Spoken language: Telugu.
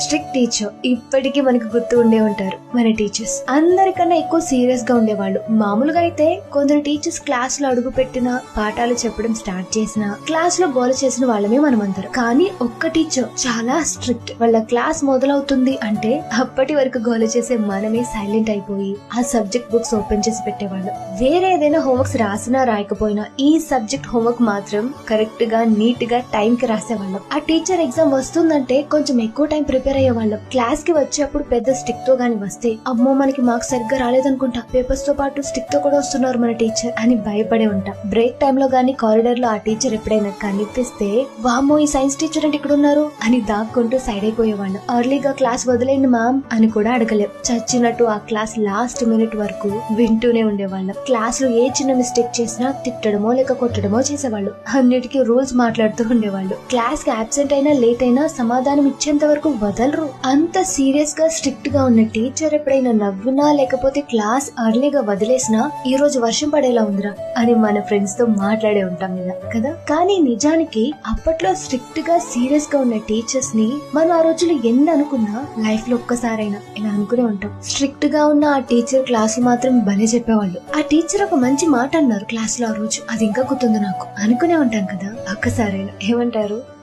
స్ట్రిక్ట్ టీచర్ ఇప్పటికీ మనకు గుర్తు ఉండే ఉంటారు మన టీచర్స్. అందరికన్నా ఎక్కువ సీరియస్ గా ఉండేవాళ్ళు. మామూలుగా అయితే కొందరు టీచర్స్ క్లాస్ లో అడుగు పెట్టిన, పాఠాలు చెప్పడం స్టార్ట్ చేసిన, క్లాస్ లో గోల చేసిన వాళ్ళమే మనమందరం. కానీ ఒక్క టీచర్ చాలా స్ట్రిక్ట్. వాళ్ళ క్లాస్ మొదలవుతుంది అంటే అప్పటి వరకు గోల చేసే మనమే సైలెంట్ అయిపోయి ఆ సబ్జెక్ట్ బుక్స్ ఓపెన్ చేసి పెట్టేవాళ్ళం. వేరే ఏదైనా హోంవర్క్స్ రాసినా రాయకపోయినా ఈ సబ్జెక్ట్ హోంవర్క్ మాత్రం కరెక్ట్ గా నీట్ గా టైం కి రాసేవాళ్ళం. ఆ టీచర్ ఎగ్జామ్ వస్తుందంటే కొంచెం ఎక్కువ టైం ప్రిపేర్ అయ్యేవాళ్ళం. క్లాస్ కి వచ్చేప్పుడు పెద్ద స్టిక్ తో గాని వస్తే అమ్మో మనకి మార్క్స్ సరిగ్గా రాలేదనుకుంటా, పేపర్స్ తో పాటు స్టిక్ తో కూడా వస్తున్నారు మన టీచర్ అని భయపడే ఉంటాం. బ్రేక్ టైమ్ లో గానీ కారిడార్ లో ఆ టీచర్ ఎప్పుడైనా కనిపిస్తే వామ్మో ఈ సైన్స్ టీచర్ అంటే ఇక్కడ ఉన్నారు అని దాక్కుంటూ సైడ్ అయిపోయేవాళ్ళం. ఎర్లీగా క్లాస్ వదిలేండి మ్యామ్ అని కూడా అడగలేం. చచ్చినట్టు ఆ క్లాస్ లాస్ట్ మినిట్ వరకు వింటూనే ఉండేవాళ్ళం. క్లాస్ లో ఏ చిన్న మిస్టేక్ చేసినా తిట్టడమో లేక కొట్టడమో చేసేవాళ్ళు. అన్నిటికీ రూల్స్ మాట్లాడుతూ ఉండేవాళ్ళు. క్లాస్ కి అబ్సెంట్ అయినా లేట్ అయినా సమాధానం ఇచ్చేంత వరకు వదలరు. అంత సీరియస్ గా స్ట్రిక్ట్ గా ఉన్న టీచర్ ఎప్పుడైనా నవ్వినా లేకపోతే క్లాస్ అర్లీగా వదిలేసినా ఈ రోజు వర్షం పడేలా ఉందిరా అని మన ఫ్రెండ్స్ తో మాట్లాడే ఉంటాం కదా. కానీ నిజానికి అప్పట్లో స్ట్రిక్ట్ గా సీరియస్ గా ఉన్న టీచర్స్ ని మనం ఆ రోజులు ఎన్ని అనుకున్నా లైఫ్ లో ఒక్కసారైనా ఇలా అనుకునే ఉంటాం. స్ట్రిక్ట్ గా ఉన్న ఆ టీచర్ క్లాస్ మాత్రం భలే చెప్పేవాళ్ళు. ఆ టీచర్ ఒక మంచి మాట అన్నారు క్లాస్ లో ఆ రోజు, అది ఇంకా గుర్తుంది నాకు. అనుకునే ఉంటాం కదా ఒక్కసారైనా. ఏమంటారు?